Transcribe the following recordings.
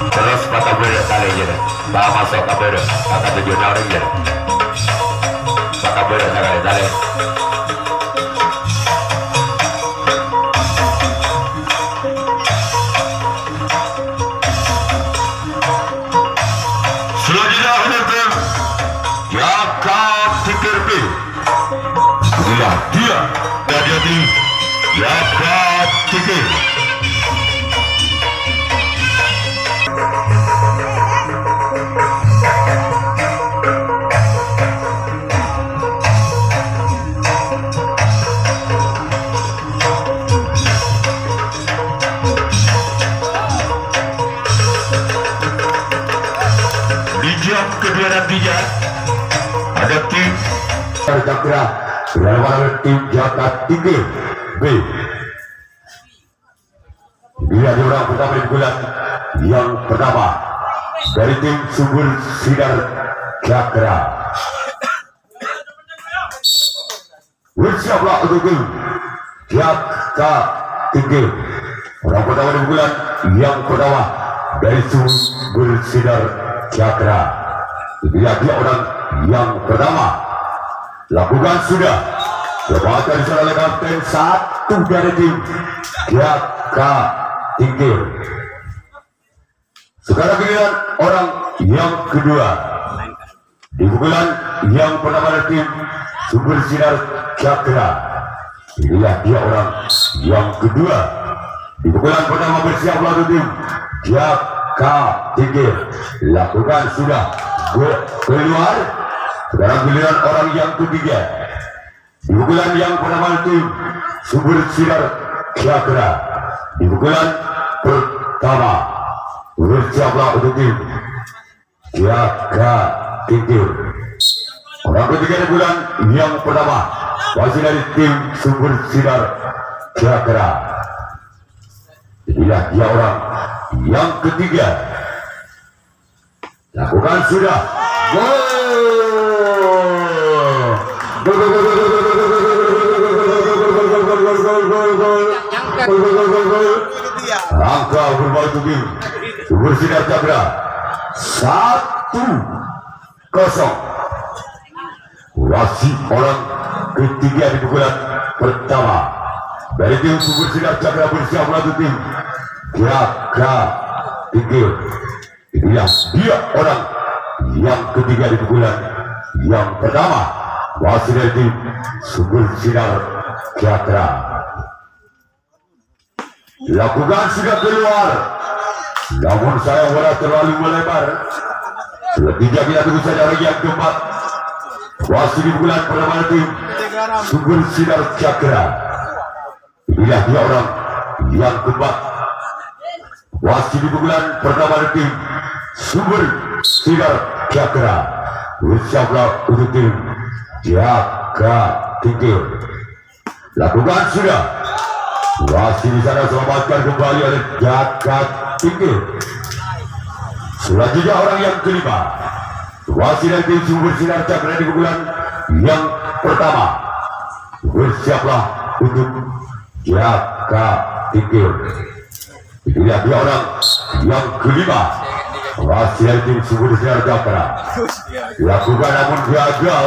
Terus mata beda kali aja deh. Bawa masuk ke beda. Akan tujuan orang aja. Mata beda kali tali. Selanjutnya menonton Jaka TKP. Inilah dia dan jadi Jaka TKP. Kedua nantinya ada tim Jakra berlawan tim Jaka Tinggi B. Dia orang pertama di bulan yang pertama dari tim Sumber Sinar Jakra. Bersiaplah untuk tim Jaka Tinggi orang pertama di bulan yang pertama dari Sumber Sinar Jakra. Inilah dia orang yang pertama. Lakukan sudah. Lepaskan disana oleh kapten satu dari tim Jaka Tinggi. Sekarang giliran orang yang kedua. Di pukulan yang pertama dari tim Sumber Sinar Jakra. Inilah dia orang yang kedua. Di pukulan pertama bersiaplah untuk tim Jaka Tinggi. Lakukan sudah. Keluar. Sekarang giliran orang yang ketiga. Di pukulan yang pertama tim Sumber Sinar Jakra. Di pukulan pertama bersiaplah untuk tim Jaka Tinggi. Orang ketiga di bulan yang pertama masih dari tim Sumber Sinar Jakra. Inilah dia orang yang ketiga. Lakukan sudah. Angka berbalik tim Sumber Sinar Jakra 1-0. Wasit orang ketiga di pukulan pertama dari tim Sumber Sinar Jakra bersiap untuk tim Jaka Tinggi. Inilah dia orang yang ketiga di pukulan yang pertama wasit dari tim Sumber Sinar Jakra. Lakukan sudah keluar, namun saya bola terlalu melebar. Selanjutnya kita tunggu saja lagi yang keempat wasit di pukulan pertama tim Sumber Sinar Jakra. Inilah dia orang yang keempat wasit di pukulan pertama tim Sumber Sinar Jakra. Bersiaplah untuk tim Jaka Tinggi. Lakukan sudah. Wasit di sana selamatkan kembali oleh Jaka Tinggi. Selanjutnya orang yang kelima wasit dari tim Sumber Sinar Jakra di pukulan yang pertama. Bersiaplah untuk Jaka Tinggi. Inilah dia orang yang kelima wasit dari tim Sumber Sinar Jakra. Lakukan namun gagal.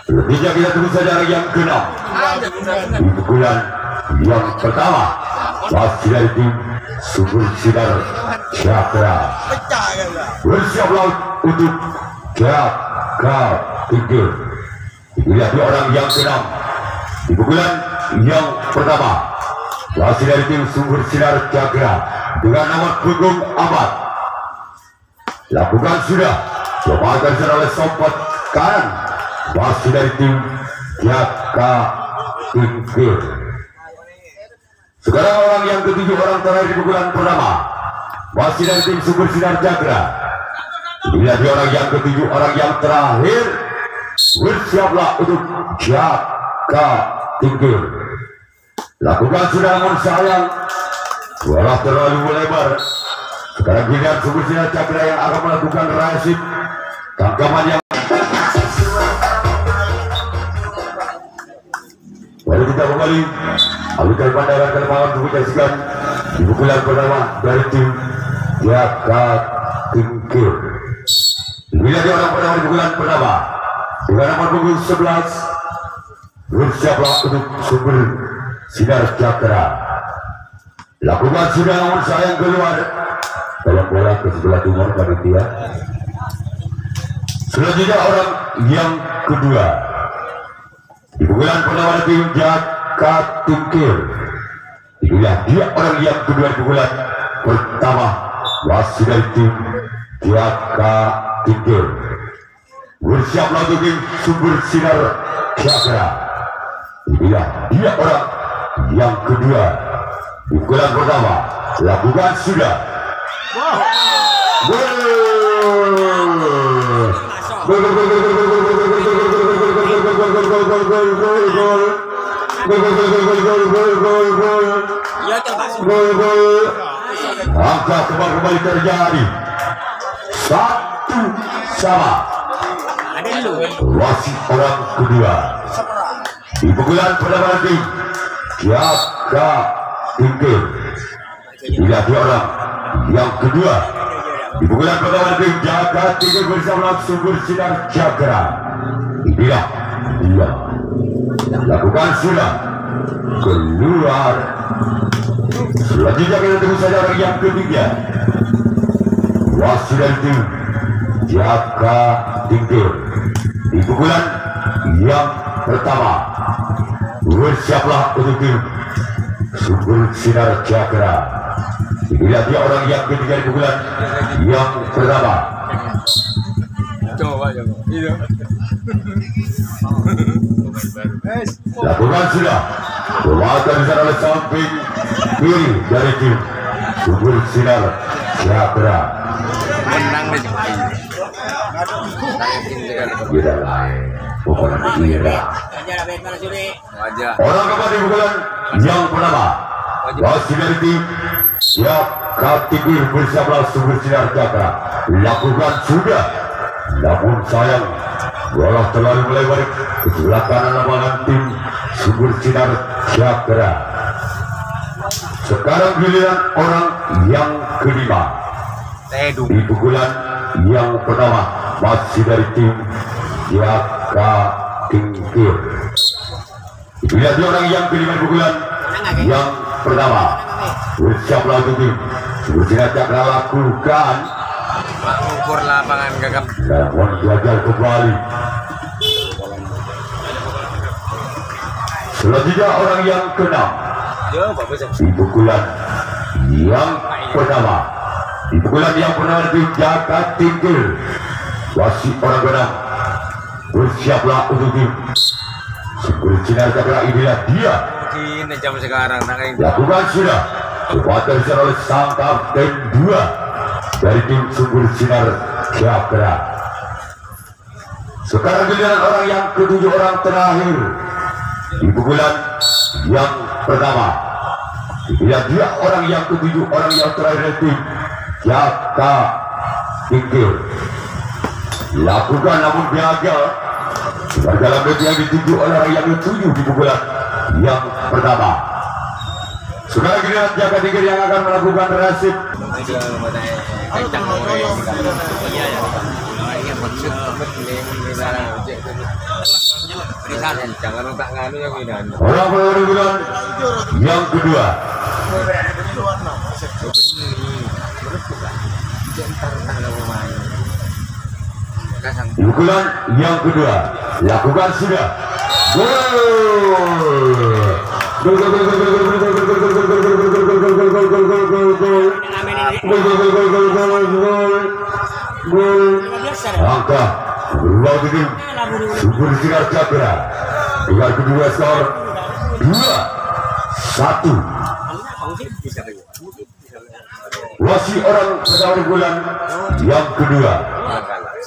Selanjutnya kita tunggu saja yang keenam. Di pukulan yang pertama wasit dari tim Sumber Sinar Jakra. Bersiaplah untuk Jaka Tinggi. Inilah dia orang yang keenam. Di pukulan yang pertama wasit dari tim Sumber Sinar Jakra dengan nomor punggung 4. Lakukan sudah. Lepaskan disana oleh sobat kanan wasit dari tim Jaka Tinggi. Sekarang orang yang ketujuh, orang terakhir di pukulan pertama wasit dari tim Sumber Sinar Jakra. Inilah dia orang yang ketujuh, orang yang terakhir. Bersiaplah untuk Jaka Tinggi. Lakukan sudah namun sayang bola terlalu melebar. Sekarang giliran Sumber Sinar Jakra yang akan melakukan resip tangkapan yang mari kita kembali alihkan pandangan ke depan untuk menyaksikan di pukulan pertama dari tim Jaka Tingkir. Bila dia orang pertama di pukulan pertama dengan nomor punggung 11, bersiaplah untuk sumber sinar cakra. Lakukan sudah namun sayang keluar. Tolong bola ke sebelah timur panitia. Selanjutnya orang yang kedua di pukulan pertama tim Jaka Tingkir. Inilah dia orang yang kedua di pukulan pertama, wasit dari tim Jaka Tingkir. Bersiaplah untuk tim sumber sinar cakra. Inilah dia orang yang kedua di pukulan pertama. Lakukan sudah. Angka kembali terjadi 1-1. Wasit orang kedua di pukulan pertama tim Jaka Tingkir. Bila dia orang yang kedua di pukulan pertama tim Jaka Tingkir bersama sumber sinar cakra. Inilah dia. Lakukan sudah keluar. Selanjutnya kita tunggu saja orang yang ketiga, wasit dari tim Jaka Tingkir di pukulan yang pertama. Bersiaplah untuk tim sumber sinar cakra. Inilah dia orang yang ketiga di pukulan yang pertama. Lakukan sudah. Kekuatan besar oleh samping kiri dari tim sumber sinar cakra. Tidak lain, bukan kira. Orang keempat di pukulan yang pertama, wasit dari tim Jaka Tingkir bersama sumber sinar cakra. Lakukan sudah, namun sayang bola terlalu melebar ke sebelah kanan lapangan tim sumber sinar cakra. Sekarang giliran orang yang kelima di pukulan yang pertama, masih dari tim Jaka Tingkir. Bila dia orang yang kelima di pukulan yang pertama. Bersiaplah untuk tim sumber sinar cakra. Lakukan ukur lapangan gagap. namun gagal kembali. Selanjutnya orang yang keenam di pukulan yang pertama. Di pukulan yang pertama di Jaka Tingkir, wasit orang keenam. Bersiaplah untuk tim sumber sinar cakra. Inilah dia. Ini jam sekarang. Lakukan sudah. Kekuatan besar oleh sang kapten 2 dari tim sumber sinar cakra. Sekarang giliran orang yang ketujuh, orang terakhir di pukulan yang pertama. Bila dia orang yang ketujuh, orang yang terakhir dari tim Jaka Tingkir. Lakukan namun gagal. Dalam yang dituju oleh orang yang ketujuh di pukulan yang pertama. Sekarang giliran Jaka Tingkir yang akan melakukan resip. Orang berbulan yang kedua. Pukulan yang kedua. Lakukan sudah. Angka berubah begini. Sumber sinar cakra. Dengan kedua skor 2-1. Wasit orang pertama bulan yang kedua.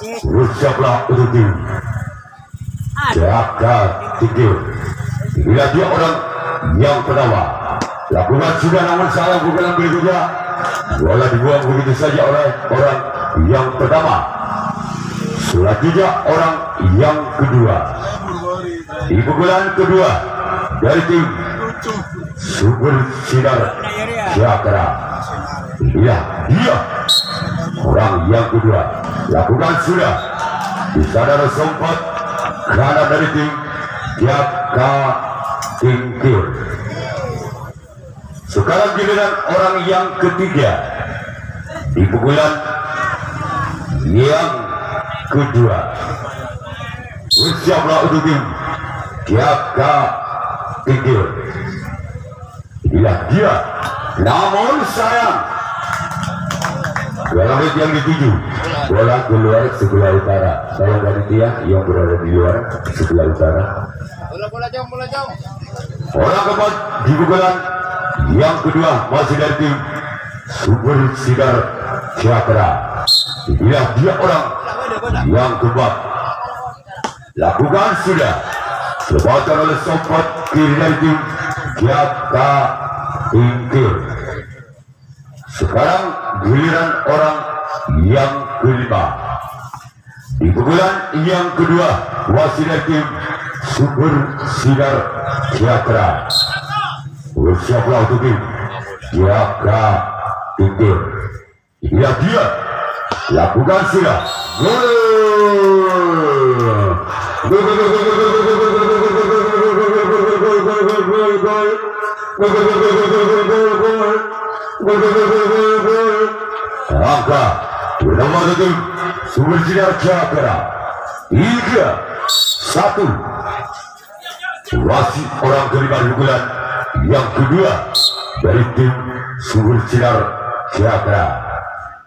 Bersiaplah untuk tim Jaka Tingkir. Bila dia orang yang pertama. Lakukan sudah namun salah pukulan berikutnya. Bola dibuang begitu saja oleh orang yang pertama. Selanjutnya orang yang kedua. Di pukulan kedua dari tim sumber sinar Cakra. Iya, dia orang yang kedua. Lakukan sudah. Di sana ada sempat kanan dari tim Jaka Tingkir. Sekarang giliran orang yang ketiga. Di pukulan yang kedua. Bersiaplah untuk tim Jaka Tingkir. Inilah dia. Namun sayang, dalam menit yang dituju, bola keluar sebelah utara. Sayang dari dia yang berada di luar sebelah utara. Bola jauh. Bola keempat di pukulan yang kedua masih dari tim Super Sinar Cakra. Inilah dia orang yang keempat. Lakukan sudah. Lepaskan oleh sobat kiri dari tim Jaka Tingkir. Sekarang giliran orang yang kelima. Di pukulan yang kedua wasit dari tim Super Sinar Cakra. Bersiaplah untuk tim Jaka Tingkir. Inilah dia. Lakukan sudah. Angka bernama tim Super Sinar Cakra 3-1. Wasit orang kelima di pukulan yang kedua dari tim Super Sinar Cakra.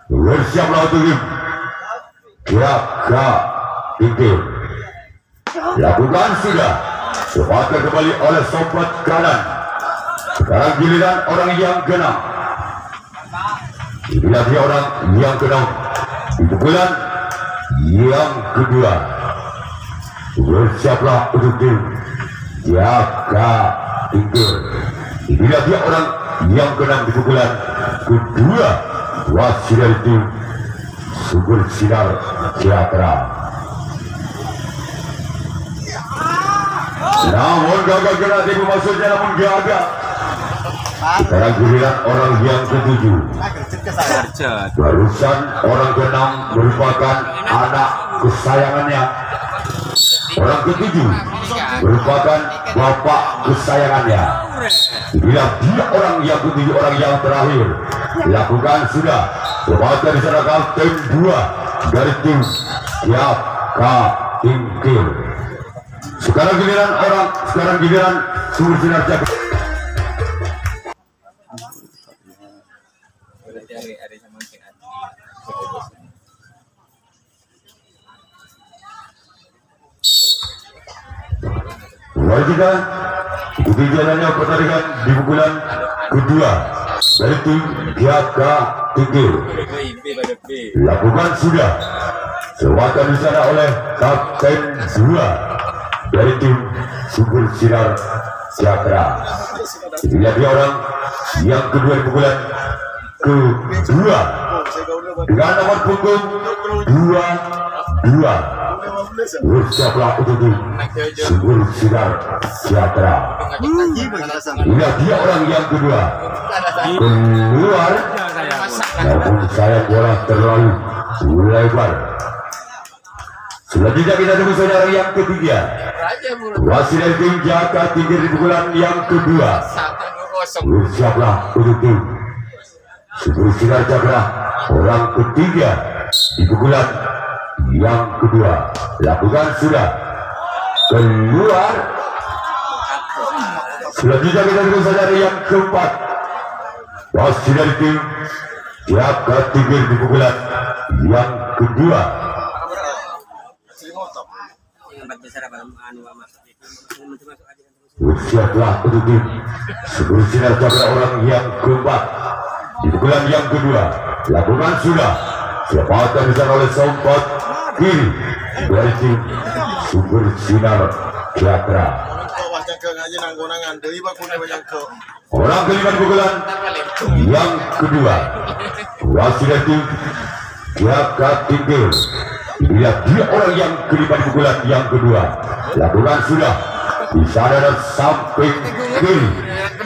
Bersiaplah untuk tim Jaka Tingkir. Lakukan sudah. Lepaskan kembali oleh sobat kanan. Sekarang giliran orang yang keenam. Inilah dia orang yang keenam di pukulan yang kedua. Bersiaplah untuk tim Jaka Tingkir. Inilah dia orang yang keenam di pukulan kedua. Wasit dari tim Super Sinar Cakra. Namun gagal kena tipu maksudnya, namun gagal. Sekarang giliran orang yang ketujuh. Barusan orang keenam merupakan anak kesayangannya. Orang ketujuh merupakan bapak kesayangannya. Inilah dia orang yang ketujuh, orang yang terakhir. Lakukan sudah. Lepaskan di sana kapten 2 dari tim Jaka Tingkir. Sekarang giliran Super Sinar Cakra. Mari kita ikuti jalannya pertandingan di pukulan kedua dari tim Jaka Tingkir. Lakukan sudah. Sewakan di sana oleh kapten 2 dari tim Super Sinar Cakra. Inilah dia orang yang kedua di pukulan kedua dengan nomor punggung 22. Bersiaplah untuk tim Super Sinar Cakra. Inilah dia orang yang kedua. Keluar. Namun sayang bola terlalu lebar. Selanjutnya kita tunggu saudara yang ketiga. Wasit dari tim Jaka Tingkir di pukulan yang kedua. Bersiaplah untuk tim Super Sinar Cakra orang ketiga di pukulan yang kedua. Lakukan sudah. Keluar. Selanjutnya kita tunggu saudara yang keempat. Wasit dari tim Jaka Tingkir di pukulan yang kedua. Bersiaplah untuk tim Super Sinar Cakra orang yang keempat di pukulan yang kedua. Lakukan sudah. Lepaskan di sana oleh sobat kiri dari tim Super Sinar Cakra. Orang kelima di pukulan yang kedua. Wasit dari tim Jaka Tingkir. Inilah dia orang yang kelima di pukulan yang kedua. Lakukan sudah. Di sana ada samping kiri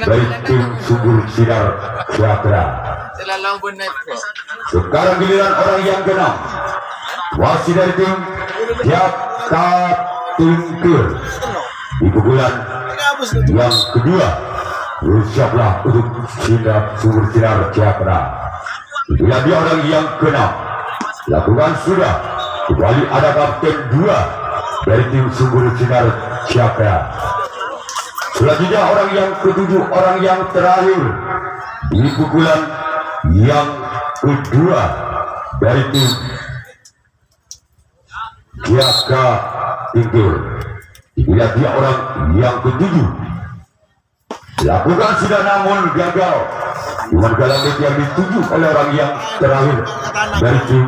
dari tim Subur Sinar Sejahtera. Selalang benar kok. Sekarang giliran orang yang keenam, wasit dari tim Jaka Tingkir. Di pukulan yang kedua, bersiaplah untuk Subur Sinar Sejahtera. Bila dia orang yang keenam, lakukan sudah. Kembali ada kapten 2 dari tim Subur Sinar Sejahtera. Selanjutnya orang yang ketujuh, orang yang terakhir di pukulan yang kedua dari tim Jaka Tingkir. Bila dia orang yang ketujuh, lakukan sudah namun gagal. Cuma dalam yang dituju oleh orang yang terakhir dari tim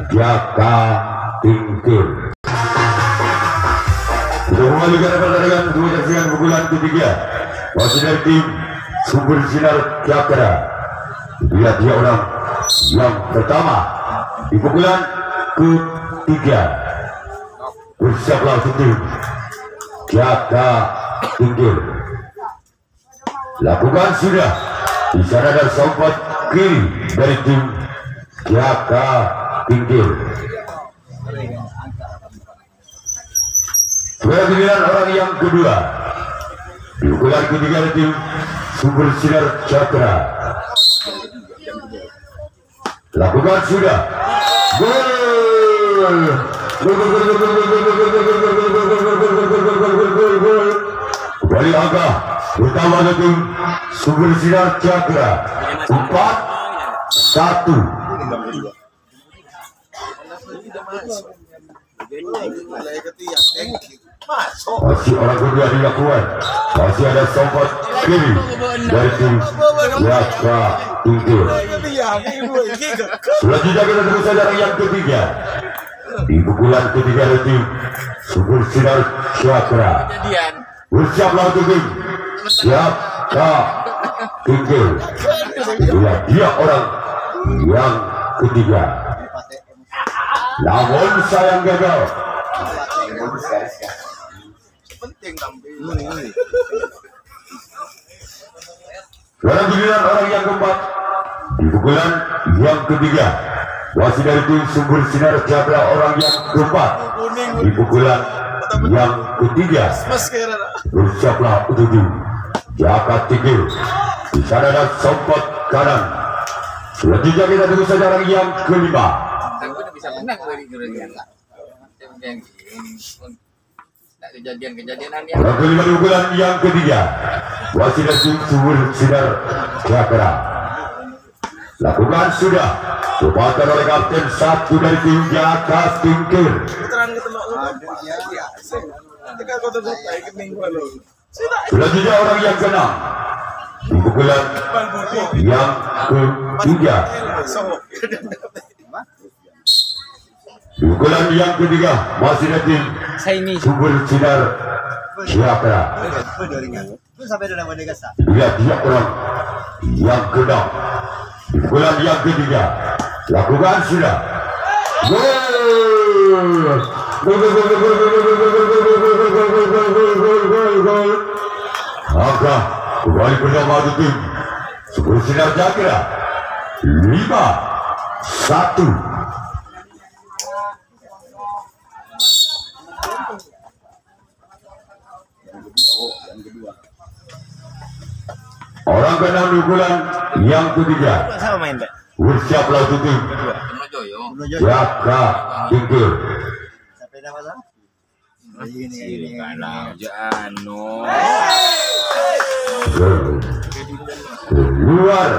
Jaka Tingkir. Sudah kembali ke pertandingan dengan pukulan ketiga, wasit dari tim Subur Sinar Sejahtera. Bila dia orang yang pertama di pukulan ketiga, bersiaplah untuk tim Jaka Tingkir. Lakukan sudah. Di sana ada sompat kiri dari tim Jaka Tingkir. Giliran orang yang kedua di pukulan ketiga dari tim Subur Sinar Sejahtera. Lakukan sudah. Gol. Kembali angka utama dari tim Subur Sinar Sejahtera 4-1. Masih orang kedua dilakukan. Masih ada sompat kiri dari tim Jaka Tingkir. Selanjutnya kita tunggu saja yang ketiga di pukulan ketiga dari tim Subur Sinar Sejahtera. Bersiaplah untuk tim Jaka Tingkir. Dia orang yang ketiga, namun sayang gagal. Sekarang giliran orang yang keempat di pukulan yang ketiga, wasit dari tim Subur Sinar Sejahtera orang yang keempat di pukulan yang ketiga. Bersiaplah untuk tim Jaka Tingkir. Di sana ada sompat kanan. Selanjutnya kita tunggu saja orang yang kelima. Bisa menang dari kejadian-kejadian yang orang kelima di pukulan yang ketiga, wasit dari tim Subur Sinar Sejahtera. Lakukan sudah. Dibantu oleh kapten 1 dari tim Jaka Tingkir. Selanjutnya orang yang keenam di pukulan yang ketiga. Di pukulan yang ketiga masih dari tim Subur Sinar Sejahtera. Dia orang yang keenam di pukulan yang ketiga. Lakukan sudah. Gol. Maka kembali bersama tim Subur Sinar Sejahtera 5-1. Orang keenam di bulan yang ketiga. Bersiaplah untuk tim Jaka Tingkir. Keluar.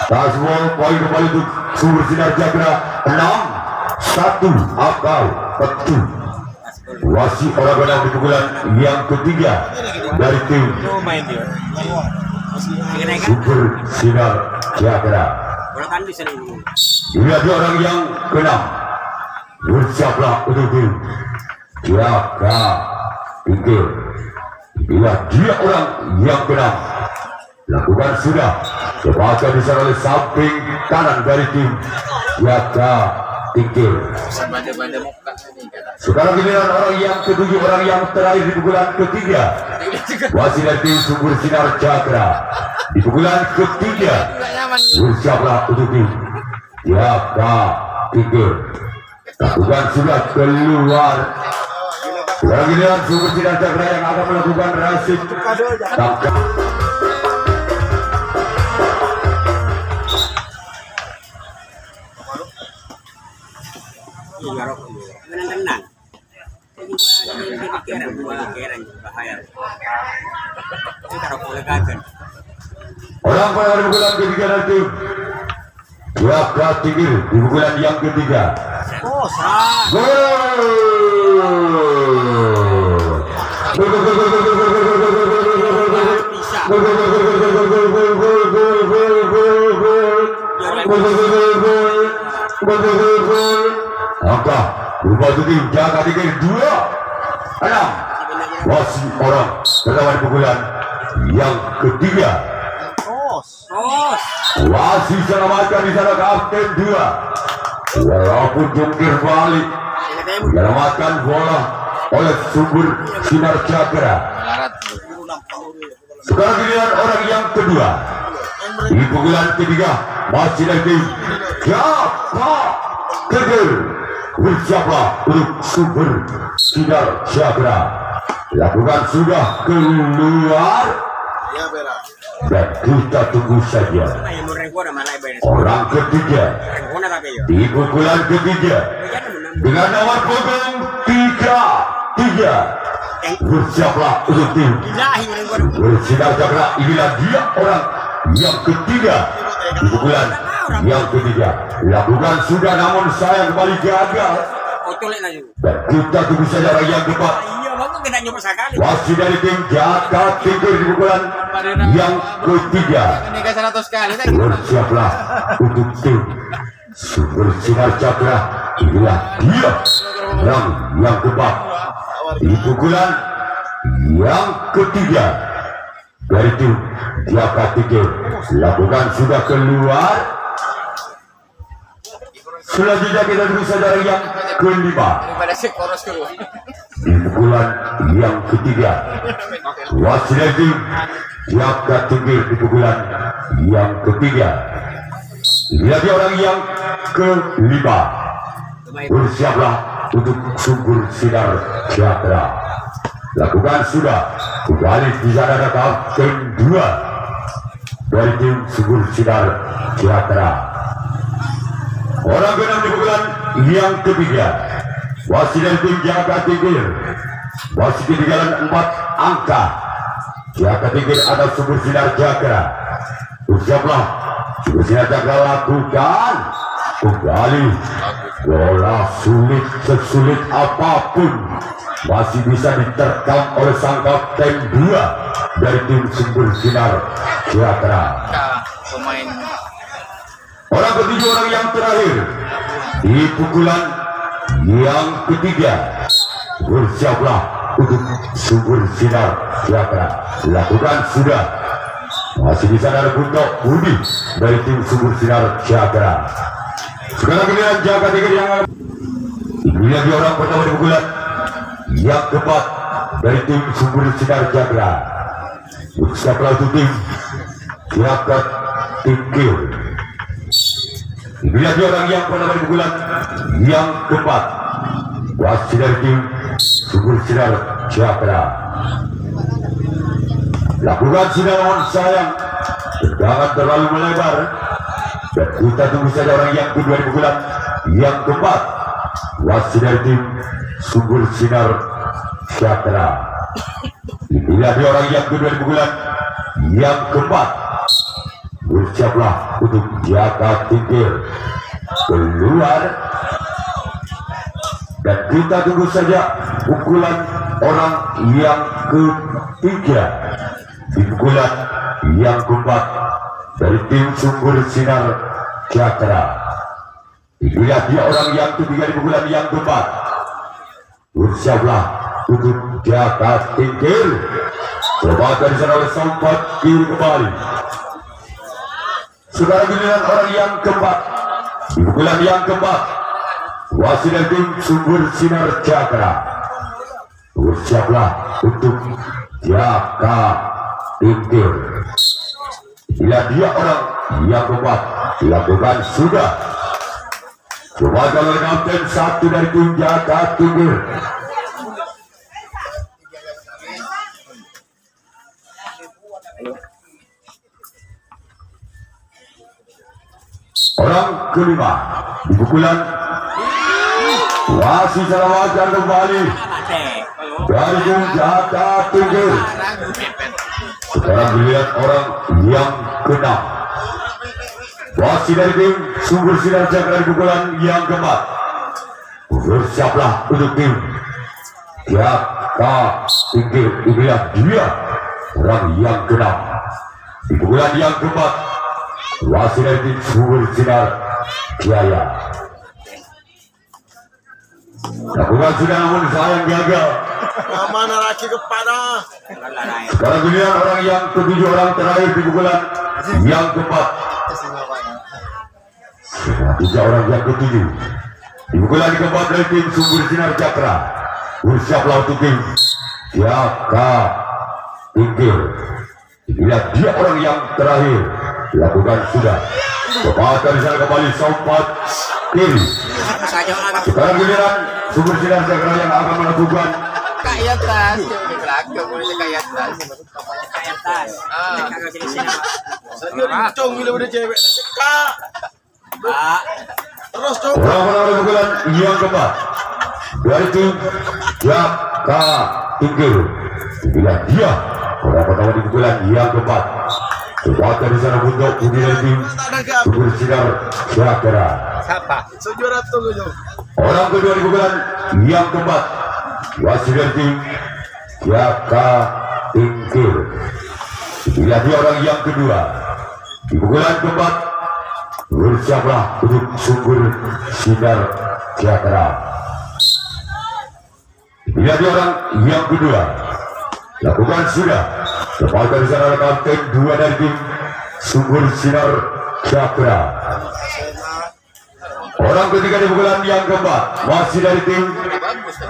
Tasbol poin kembali untuk Subur Sinar Sejahtera 6-1. Akal petu. Wasit orang keenam di pukulan yang ketiga dari tim Subur Sinar Sejahtera. Dia orang yang keenam. Bersiaplah untuk tim Jaka Tingkir. Bila dia orang yang keenam, lakukan sudah. Kebaca disana oleh samping kanan dari tim Jaka Tingkir. pada muka. Sekarang giliran orang yang ketujuh, orang yang terakhir di pukulan ketiga. Wasit dari tim Sumber Sinar Cakra di pukulan ketiga. Bersiaplah untuk tim Jaka Tingkir. Lakukan sudah keluar. Sekarang giliran Sumber Sinar Cakra yang akan melakukan rasid. Tenang. Orang pada pukulan ketiga nanti Jaka Tingkir di pukulan yang ketiga. Angka berubah tim Jaka Tingkir 2-6. Wasit orang pertama di pukulan yang ketiga. Wasit selamatkan di sana kapten 2. Walaupun jungkir balik, selamatkan bola oleh Sumber Sinar Cakra. Sekarang giliran orang yang kedua di pukulan ketiga, masih dari tim Jaka Tingkir. Bersiaplah untuk Sumber Sinar Cakra. Lakukan sudah keluar. Dan kita tunggu saja orang ketiga di pukulan ketiga dengan nomor punggung 33. Bersiaplah untuk tim Bersinar Cakra. Inilah dia orang yang ketiga di pukulan yang ketiga. Lakukan sudah, namun sayang kembali gagal. Dan kita tunggu saja orang yang keempat. Wasit dari tim Jaka Tingkir di pukulan yang ketiga. Bersiaplah untuk tim Sumber Sinar Cakra. Inilah dia orang yang keempat di pukulan yang ketiga dari tim Jaka Tingkir. Lakukan sudah keluar. Selanjutnya kita tunggu saja yang kelima di pukulan yang ketiga. Wasit dari tim Jaka Tingkir di pukulan yang ketiga. Inilah dia orang yang kelima. Bersiaplah untuk Sumber Sinar Cakra. Lakukan sudah. Kembali di sana ada kapten 2 dari tim Sumber Sinar Cakra. Orang keenam di pukulan yang ketiga. Wasit dari tim Jaka Tingkir. Wasit ketinggalan 4 angka. Jaka Tingkir ada Sumber Sinar Cakra. Bersiaplah Sumber Sinar Cakra. Lakukan kembali. Bola sulit sesulit apapun masih bisa diterkam oleh sang kapten 2 dari tim Sumber Sinar Cakra. Orang ketujuh, orang yang terakhir di pukulan yang ketiga. Bersiaplah untuk Sumber Sinar Cakra. Lakukan sudah. Masih bisa ada Kunto Budi dari tim Sumber Sinar Cakra. Sekarang giliran Jaka Tingkir yang ini lagi orang pertama di pukulan yang keempat dari tim Sumber Sinar Cakra. Bersiaplah untuk tim Jaka Tingkir. Inilah dia orang yang pertama di pukulan yang keempat. Wasit dari tim Sumber Sinar Cakra. Lakukan sudah, namun sayang jangan terlalu melebar. Dan kita tunggu saja orang yang kedua di pukulan yang keempat. Wasit dari tim Sumber Sinar Cakra. Inilah dia orang yang kedua di pukulan yang keempat. Bersiaplah untuk Jaka Tingkir keluar. Dan kita tunggu saja pukulan orang yang ketiga di pukulan yang keempat dari tim Sumber Sinar Cakra. Inilah dia orang yang ketiga di pukulan yang keempat. Bersiaplah untuk Jaka Tingkir. Coba dari sana oleh sempat kiri kembali. Sekarang giliran orang yang keempat di pukulan yang keempat. wasit dari tim Sumber Sinar Cakra bersiaplah untuk Jaka Tingkir. Bila dia orang yang kuat dilakukan sudah. Coba kalau kapten satu dari tim Jaka Tingkir. Orang kelima di pukulan wasit secara wajar kembali dari tim Jaka Tingkir. Sekarang dilihat orang yang keenam. Wasit dari tim Sumber Sinar Cakra di pukulan yang keempat. Bersiaplah untuk tim Jaka Tingkir. Inilah dia orang yang keenam di pukulan yang keempat. Wasit dari tim Sumber Sinar Jaya. Lakukan sudah namun sayang gagal. Mana lagi kepada Sekarang giliran orang yang ketujuh, orang terakhir di pukulan yang keempat. Tiga orang yang ketujuh di pukulan keempat dari tim Sumber Sinar Cakra. Bersiaplah untuk tim Jaka Tingkir. Inilah dia orang yang terakhir. Lakukan sudah. Kepala di sana kembali sompat kiri. Sekarang giliran Sumber Sinar Cakra yang akan melakukan Kayak tas, yang belakang boleh kayak tas. Cung bila udah cewek cekak. Terus cung. orang-orang pukulan yang keempat dari tim Jaka Tingkir. Inilah dia orang pertama di pukulan yang keempat. Kekuatan di sana untuk putih dari tim Sumber Sinar Cakra. Siapa? Sejuara tuh cung. Orang kedua di pukulan yang keempat. Wasit dari tim Jaka Tingkir. Inilah dia orang yang kedua di pukulan keempat. Bersiaplah untuk Sumber Sinar Cakra. Inilah dia orang yang kedua. Lakukan sudah. Kepala di sana ada kapten dua dari tim Sumber Sinar Cakra. Orang ketiga di pukulan yang keempat masih dari tim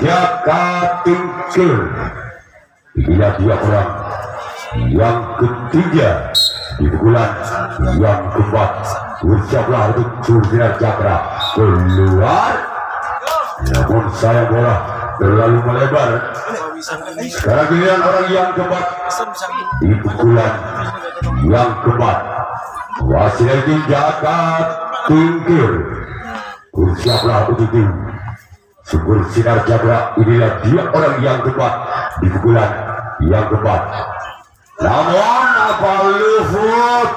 Jaka Tingkir. Inilah dia orang yang ketiga di pukulan yang keempat. Bersiaplah untuk Sumber Sinar Cakra. Keluar, namun sayang bola terlalu melebar. Sekarang giliran orang yang keempat di pukulan yang keempat. Wasit dari tim Jaka Tingkir. Bersiaplah untuk tim Sumber Sinar Cakra. Inilah dia orang yang keempat di pukulan yang keempat. Namun apa lufut?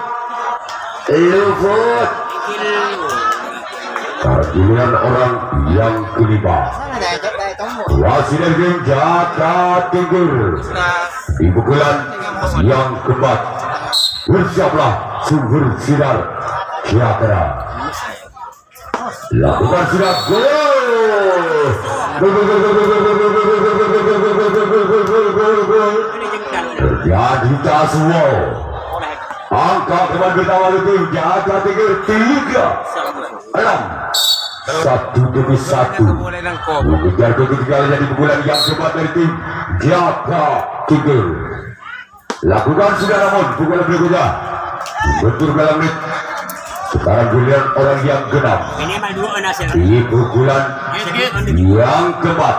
Giliran orang yang kelima. Wasit dari tim Jaka Tingkir di pukulan yang keempat. Bersiaplah Sumber Sinar Cakra. Lakukan sudah gol. Terjadi taswo. Angka kembali pertama itu Jaka Tingkir 3-6. 1-1. Mengejar ketiga di pukulan yang keempat dari tim Jaka Tingkir. Lakukan sudah namun pukulan berikutnya betul dalam menit. Sekarang giliran orang yang keenam di pukulan yang keempat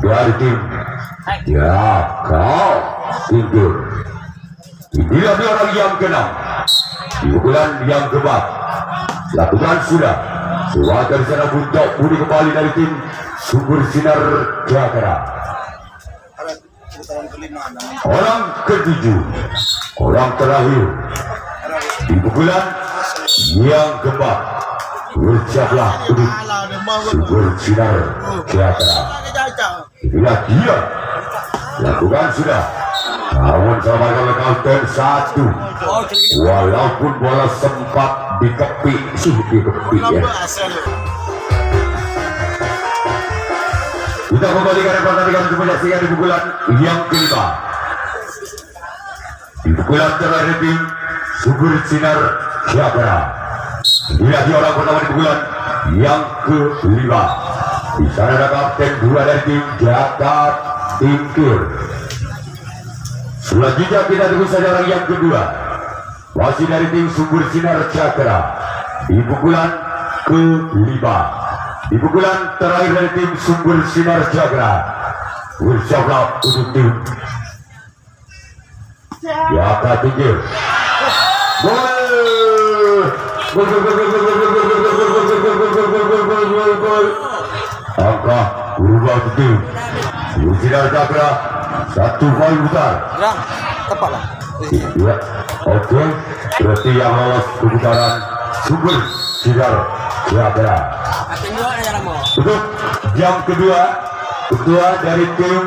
dari tim Jaka Tingkir. Inilah dia orang yang keenam di pukulan yang keempat. Lakukan sudah. Suara dari sana untuk budi kembali dari tim Sumber Sinar Cakra. Orang ketujuh, orang terakhir di pukulan yang keempat. Bersiaplah untuk Sumber Sinar Cakra. Inilah dia. Lakukan sudah. Namun sama oleh kapten satu. Walaupun bola sempat dikepik ya. Kita kembalikan pertandingan menyaksikan di pukulan yang kelima. Di pukulan terakhir tim Sumber Sinar Cakra. Inilah dia orang pertama di pukulan yang kelima. Di sana ada kapten 2 dari tim Jakat Tingkir. Selanjutnya kita tunggu saja orang yang kedua, masih dari tim Sumber Sinar Cakra. Di pukulan kelima, di pukulan terakhir dari tim Sumber Sinar Cakra, bersama untuk tim Jakat Tingkir. Angka berubah tim Sinar Cakra 1 poin besar. Tepat lah. Ya, oke. Berarti yang lolos putaran Sumber Sinar Cakra. Untuk jam kedua dari tim